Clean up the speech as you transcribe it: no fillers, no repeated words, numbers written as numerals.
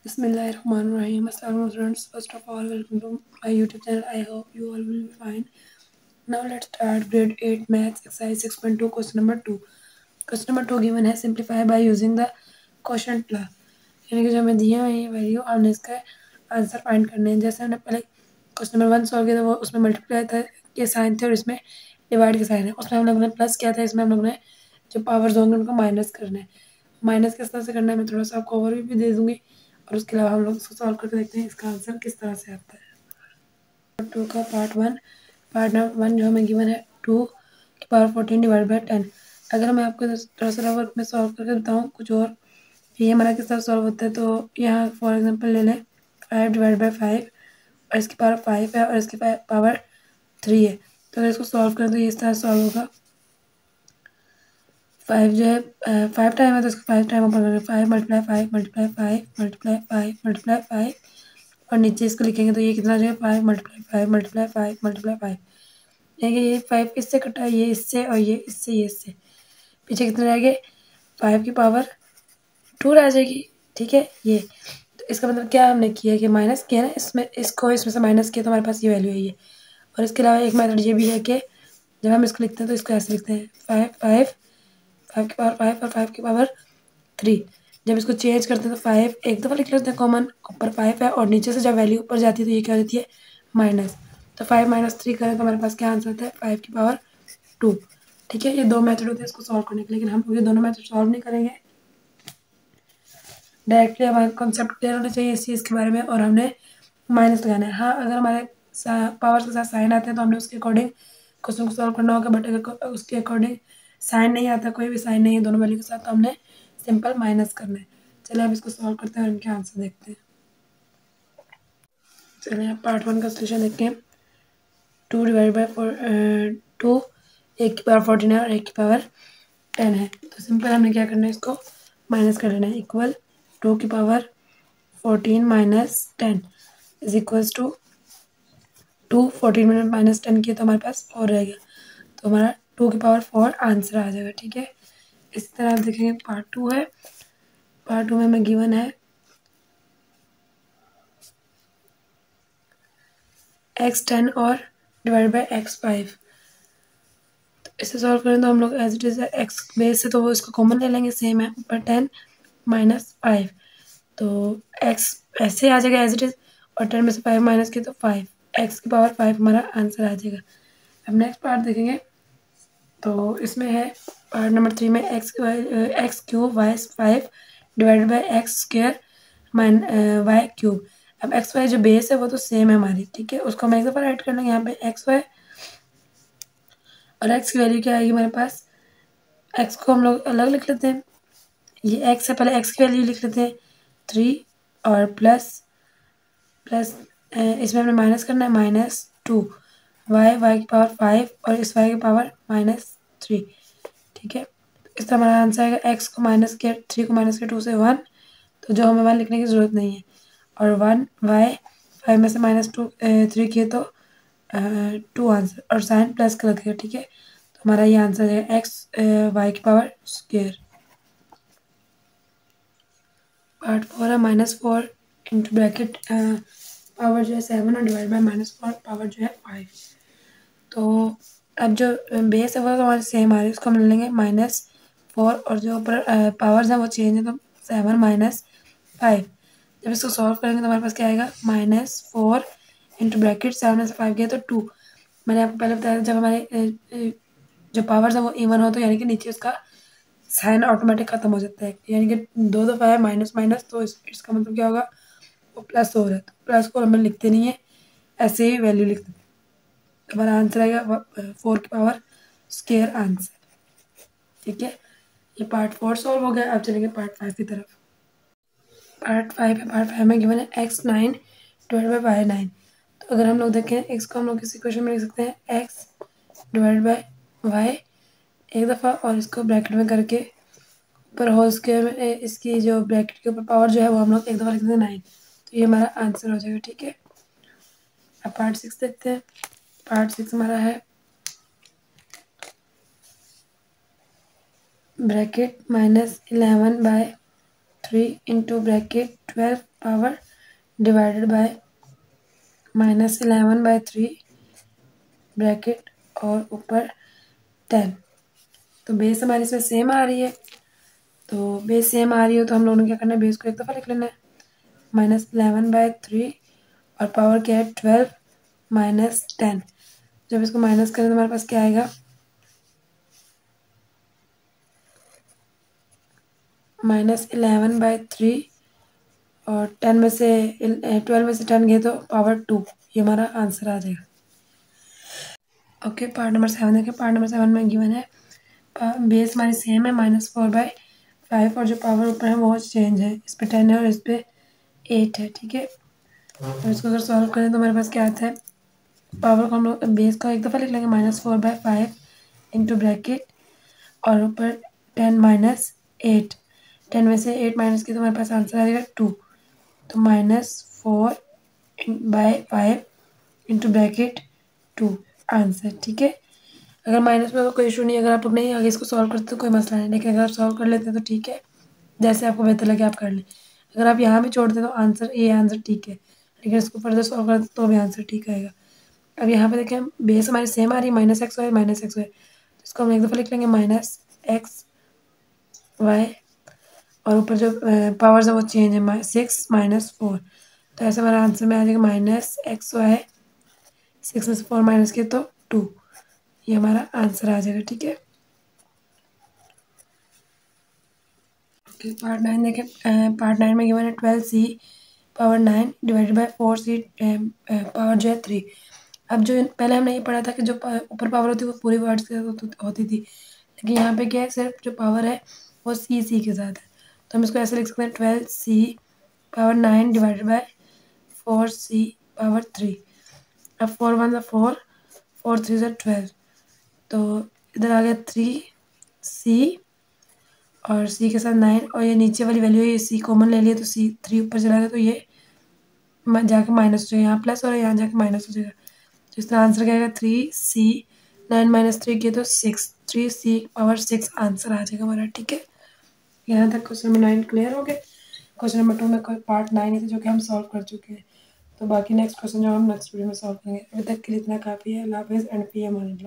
Bismillahirrahmanirrahim. Assalamu students. First of all, welcome to my YouTube channel. I hope you all will be fine. Now let's start grade 8 maths exercise 6.2 question number 2. Question number 2 given है simplify by using the quotient law. यानी कि जो हमें दिया है ये value हमने इसका आंसर फाइंड करने हैं. जैसे हमने पहले क्वेश्चन नंबर 1 सॉल्व किया था वो उसमें मल्टीप्लाई था के साइन थे और इसमें डिवाइड के साइन है. उसमें हम लोगों ने प्लस किया था, इसमें हम लोगों ने जो पावर्स होंगे उनको माइनस करना है. माइनस किस तरह से करना है मैं थोड़ा सा आपको ओवरव्यू भी दे दूंगी और उसके अलावा हम लोग इसको सॉल्व करके देखते हैं इसका आंसर किस तरह से आता है. 2 का पार्ट नंबर 1 जो हमें गिवन है 2 की पावर 14 डिवाइड बाई 10. अगर मैं आपको थोड़ा सा वर्क में सॉल्व करके बताऊँ कुछ और ये हमारा किस तरह सॉल्व होता है, तो यहाँ फॉर एग्जांपल ले लें 5 डिवाइड बाई 5 और इसकी पावर 5 है और इसकी पावर 3 है. तो अगर इसको सॉल्व करें तो ये इस तरह सॉल्व होगा. 5 जो है 5 टाइम है तो इसको 5 टाइम ऊपर करेंगे. 5 मल्टीप्लाई 5 मल्टीप्लाई 5 मल्टीप्लाई 5 मल्टीप्लाई 5 और नीचे इसको लिखेंगे तो ये कितना जो है 5 मल्टीप्लाई 5 मल्टीप्लाई 5 मल्टीप्लाई 5. यानी कि ये 5 किससे कटा है, ये इससे और ये इससे ये इससे. पीछे कितने रह गए 5 की पावर 2 रह जाएगी. ठीक है, ये तो इसका मतलब क्या हमने किया कि माइनस किया ना, इसमें इसको इसमें से माइनस किया तो हमारे पास ये वैल्यू है ये. और इसके अलावा एक मेथड ये भी है कि जब हम इसको लिखते हैं तो इसको ऐसे लिखते हैं 5 की पावर 5 और 5 की पावर 3. जब इसको चेंज करते हैं तो 5 एक दफ़ा लिख लेते हैं कॉमन, ऊपर 5 है और नीचे से जब वैल्यू ऊपर जाती है तो ये क्या हो जाती है माइनस. तो 5 माइनस 3 करें तो हमारे पास क्या आंसर आता है 5 की पावर 2. ठीक है, ये दो मेथड होते हैं इसको सॉल्व करने के, लेकिन हम ये दोनों मेथड सॉल्व नहीं करेंगे. डायरेक्टली हमारे कॉन्सेप्ट क्लियर होना चाहिए इस चीज़ के बारे में और हमने माइनस लगाना है. हाँ, अगर हमारे पावर्स के साथ साइन आते हैं तो हमने उसके अकॉर्डिंग क्वेश्चन को सॉल्व करना होगा. बट अगर उसके अकॉर्डिंग साइन नहीं आता, कोई भी साइन नहीं है दोनों वैल्यू के साथ, तो हमने सिंपल माइनस करना है. चलिए अब इसको सॉल्व करते हैं और इनके आंसर देखते हैं. चलिए अब पार्ट 1 का सोल्यूशन देखते हैं. 2 डिवाइड बाई 2 एक की पावर 14 है और एक की पावर 10 है. तो सिंपल हमने क्या करना है, इसको माइनस कर लेना है. इक्वल 2 की power 14 minus 10 is equals to 14 में माइनस 10 किया तो हमारे पास 4 रहेगा. तो हमारा 2 की पावर 4 आंसर आ जाएगा. ठीक है, इस तरह आप देखेंगे. पार्ट 2 है. पार्ट 2 में हमें गिवन है x10 और डिवाइड बाई x5. तो इसे सॉल्व करें तो हम लोग as it is x base से तो वो इसको कॉमन ले लेंगे, सेम है. ऊपर 10 माइनस 5 तो x ऐसे आ जाएगा एज इट इज़ और 10 में से 5 माइनस किया तो 5 x की पावर 5 हमारा आंसर आ जाएगा. अब नेक्स्ट पार्ट देखेंगे तो इसमें है पार्ट नंबर 3 में x cube y 5 divided by x square y cube. अब एक्स वाई जो बेस है वो तो सेम है हमारी. ठीक है, उसको हम एक दफ़ा राइट कर लेंगे यहाँ पे एक्स वाई और एक्स की वैल्यू क्या आएगी हमारे पास. एक्स को हम लोग अलग लिख लेते हैं. ये एक्स है, पहले एक्स की वैल्यू लिख लेते हैं 3 और प्लस इसमें हमने माइनस करना है -2 वाई की पावर 5 और इस वाई की पावर -3. ठीक है, इस तरह हमारा आंसर आएगा. एक्स को माइनस किया 3 को माइनस किया 2 से 1, तो जो हमें 1 लिखने की ज़रूरत नहीं है. और 1 वाई 5 में से -3 किए तो 2 आंसर और साइन प्लस का लगेगा. ठीक है, तो हमारा ये आंसर है एक्स वाई की पावर स्क्वेयर. पार्ट 4 है -4 इंटू ब्रैकेट पावर जो है 7 और डिवाइड बाई -4 पावर जो है 5. तो अब जो बेस है वो तो हमारे सेम आ रही है, उसको हम ले लेंगे -4 और जो ऊपर पावर्स हैं वो चेंज है तो 7 माइनस 5. जब इसको सॉल्व करेंगे तो हमारे पास क्या आएगा -4 इंटू ब्रैकेट 7 में से 5 गया तो 2. मैंने आपको पहले बताया जब हमारे जो पावर्स है वो इवन हो तो यानी कि नीचे उसका साइन ऑटोमेटिक खत्म हो जाता है. यानी कि 2 दफ़ा है माइनस माइनस तो इसका मतलब क्या होगा वो प्लस हो रहा है. तो प्लस को हमें लिखते नहीं है, ऐसे ही वैल्यू लिखते हैं. हमारा आंसर आएगा 4 की पावर स्क्वायर आंसर. ठीक है, ये पार्ट 4 सॉल्व हो गया. अब चलेंगे पार्ट 5 की तरफ. पार्ट 5 है. पार्ट 5 में गिवन है x9 डिवाइड बाई y9. तो अगर हम लोग देखें x को हम लोग किसी क्वेश्चन में लिख सकते हैं x डिवाइड बाई y एक दफ़ा और इसको ब्रैकेट में करके ऊपर होल स्क्वायर में इसकी जो ब्रैकेट के ऊपर पावर जो है वो हम लोग एक दफ़ा लिख देते हैं 9. तो ये हमारा आंसर हो जाएगा. ठीक है, अब पार्ट 6 देखते हैं. पार्ट 6 हमारा है bracket -11 by 3 into bracket 12 power divided by -11/3 bracket और ऊपर 10। तो बेस हमारी इसमें सेम आ रही है, तो बेस सेम आ रही हो तो हम लोगों ने क्या करना है, बेस को एक दफ़ा लिख लेना है -11/3 और पावर क्या है 12 -10। जब इसको माइनस करें तो हमारे पास क्या आएगा, -11/3 और 10 में से 12 में से 10 गए तो पावर 2। ये हमारा आंसर आ जाएगा। ओके, पार्ट नंबर 7 देखिए। पार्ट नंबर 7 में गिवन है बेस हमारी सेम है -4/5 और जो पावर ऊपर है वो चेंज है, इस पे 10 है और इस पे 8 है, ठीक है। तो इसको अगर सॉल्व करें तो हमारे पास क्या आता है, पावर को हम लोग बेस को एक दफ़ा लिख लेंगे -4/5 इंटू ब्रैकेट और ऊपर 10 -8। 10 में से 8 माइनस की तो हमारे पास आंसर आ जाएगा 2। तो -4/5 इंटू ब्रैकेट 2 आंसर, ठीक है। अगर माइनस में तो कोई इशू नहीं, अगर आप नहीं आगे इसको सॉल्व करते तो कोई मसला नहीं, लेकिन अगर आप सॉल्व कर लेते हैं तो ठीक है, जैसे आपको बेहतर लगे आप कर लें। अगर आप यहाँ भी छोड़ दें तो आंसर ये आंसर ठीक है, लेकिन इसको फर्दर सॉल्व करते तो भी आंसर ठीक आएगा। अब यहाँ पे देखें बेस हमारी सेम आ रही है -x y, तो इसको हम एक दफ़ा लिख लेंगे -x y और ऊपर जो पावर्स है वो चेंज है 6 -4। तो ऐसे हमारा आंसर में आ जाएगा -xy, 6 में से 4 माइनस किया तो 2। ये हमारा आंसर आ जाएगा, ठीक है। पार्ट 9 देखें। पार्ट 9 में गिवन है 12c power 9 divided by 4c power जो है 3। अब जो पहले हमने ये पढ़ा था कि जो ऊपर पावर होती है वो पूरे वर्ड्स के साथ होती थी, लेकिन यहाँ पे क्या है, सिर्फ जो पावर है वो सी के साथ है। तो हम इसको ऐसे लिख सकते हैं 12c power 9 divided by 4c power 3। अब 4 1 4, 4 3 12, तो इधर आ गया 3c और c के साथ 9 और ये नीचे वाली वैल्यू है, ये c कॉमन ले लिया तो c 3 ऊपर चला गया, तो ये जाके माइनस हो जाएगा, यहाँ प्लस और यहाँ जाके माइनस हो जाएगा। तो इसका आंसर क्या आएगा 3c 9 -3 किया तो 6, 3c पावर 6 आंसर आ जाएगा हमारा, ठीक है। यहाँ तक क्वेश्चन नंबर 9 क्लियर हो गए। क्वेश्चन नंबर 2 में कोई पार्ट 9 ही था जो कि हम सॉल्व कर चुके हैं, तो बाकी नेक्स्ट क्वेश्चन जो हम नेक्स्ट वीडियो में सॉल्व करेंगे। अभी तक के लिए इतना काफ़ी है। अल्लाह हाफिज़ एंड पी एम।